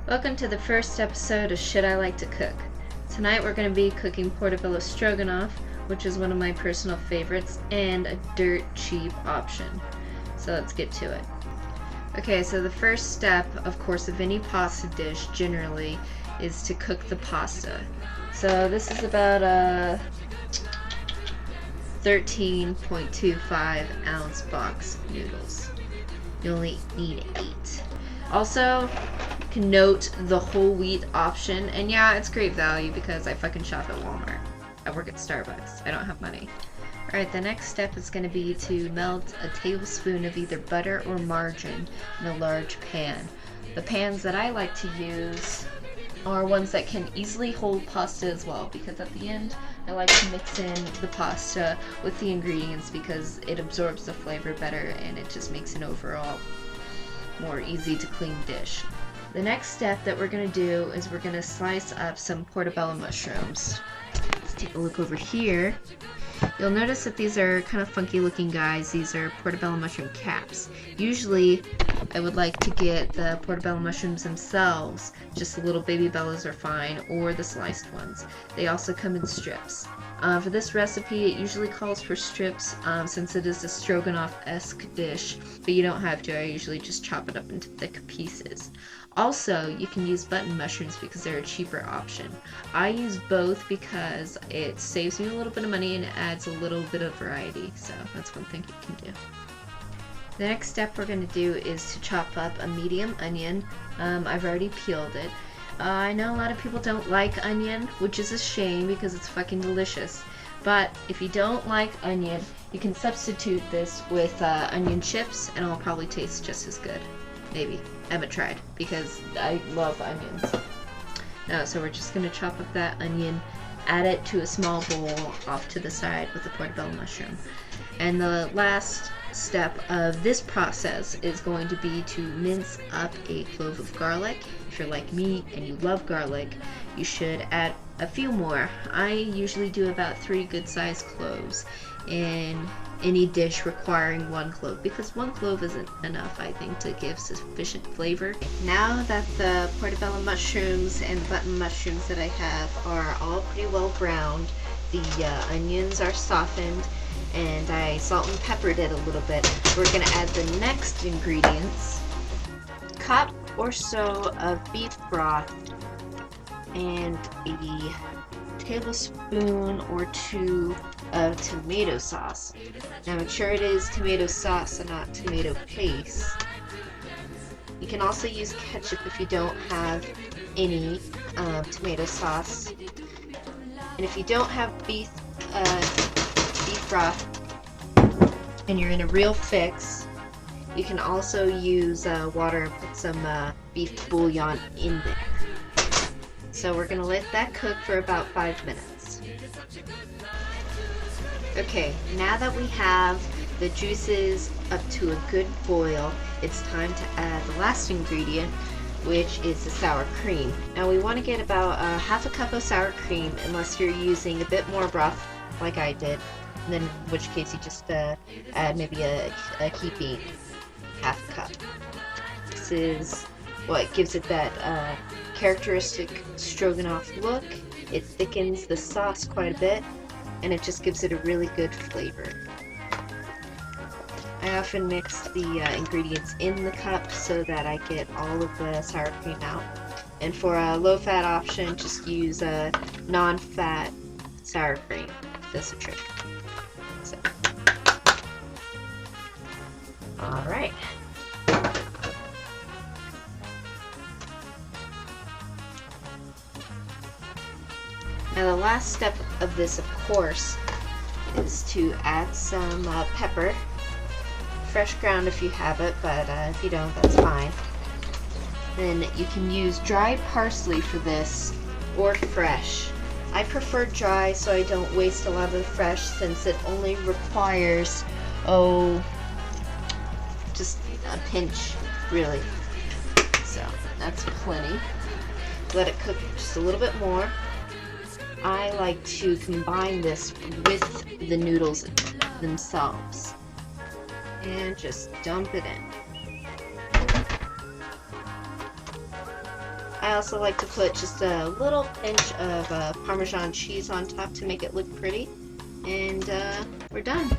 Welcome to the first episode of Shit I Like to Cook. Tonight we're going to be cooking Portabella Stroganoff, which is one of my personal favorites and a dirt cheap option. So let's get to it. Okay, so the first step, of course, of any pasta dish generally is to cook the pasta. So this is about a 13.25 ounce box of noodles. You only need 8. Also, you can note the whole wheat option, and yeah, it's great value because I fucking shop at Walmart. I work at Starbucks. I don't have money. Alright, the next step is going to be to melt a tablespoon of either butter or margarine in a large pan. The pans that I like to use are ones that can easily hold pasta as well, because at the end I like to mix in the pasta with the ingredients because it absorbs the flavor better and it just makes an overall more easy to clean dish. The next step that we're going to do is we're going to slice up some portobello mushrooms. Let's take a look over here. You'll notice that these are kind of funky looking guys. These are portobello mushroom caps. Usually I would like to get the portobello mushrooms themselves, just the little baby bellas are fine, or the sliced ones. They also come in strips. For this recipe it usually calls for strips since it is a stroganoff-esque dish, but you don't have to. I usually just chop it up into thick pieces. Also, you can use button mushrooms because they're a cheaper option. I use both because it saves me a little bit of money and it adds a little bit of variety, so that's one thing you can do. The next step we're going to do is to chop up a medium onion. I've already peeled it. I know a lot of people don't like onion, which is a shame because it's fucking delicious. But if you don't like onion, you can substitute this with onion chips and it'll probably taste just as good. Maybe. I haven't tried because I love onions. No, so we're just going to chop up that onion, add it to a small bowl off to the side with the portobello mushroom. And the last step of this process is going to be to mince up a clove of garlic. If you're like me and you love garlic, you should add a few more. I usually do about 3 good-sized cloves in any dish requiring 1 clove, because 1 clove isn't enough, I think, to give sufficient flavor. Now that the portobello mushrooms and button mushrooms that I have are all pretty well browned, the onions are softened, and I salt and peppered it a little bit, we're going to add the next ingredients. A cup or so of beef broth and a tablespoon or 2 of tomato sauce. Now make sure it is tomato sauce and not tomato paste. You can also use ketchup if you don't have any tomato sauce. And if you don't have beef broth and you're in a real fix, you can also use water and put some beef bouillon in there. So we're going to let that cook for about 5 minutes. Okay, now that we have the juices up to a good boil, it's time to add the last ingredient, which is the sour cream. Now we want to get about half a cup of sour cream, unless you're using a bit more broth like I did, and then in which case you just add maybe a heaping half cup. This is what gives it that characteristic stroganoff look. It thickens the sauce quite a bit, and it just gives it a really good flavor. I often mix the ingredients in the cup so that I get all of the sour cream out. And for a low-fat option, just use a non-fat sour cream. That's the trick. So. Alright. Now the last step of this, of course, is to add some pepper. Fresh ground if you have it, but if you don't, that's fine. Then you can use dried parsley for this, or fresh. I prefer dry so I don't waste a lot of the fresh, since it only requires, just a pinch, really. So that's plenty. Let it cook just a little bit more. I like to combine this with the noodles themselves and just dump it in. I also like to put just a little pinch of Parmesan cheese on top to make it look pretty. And we're done.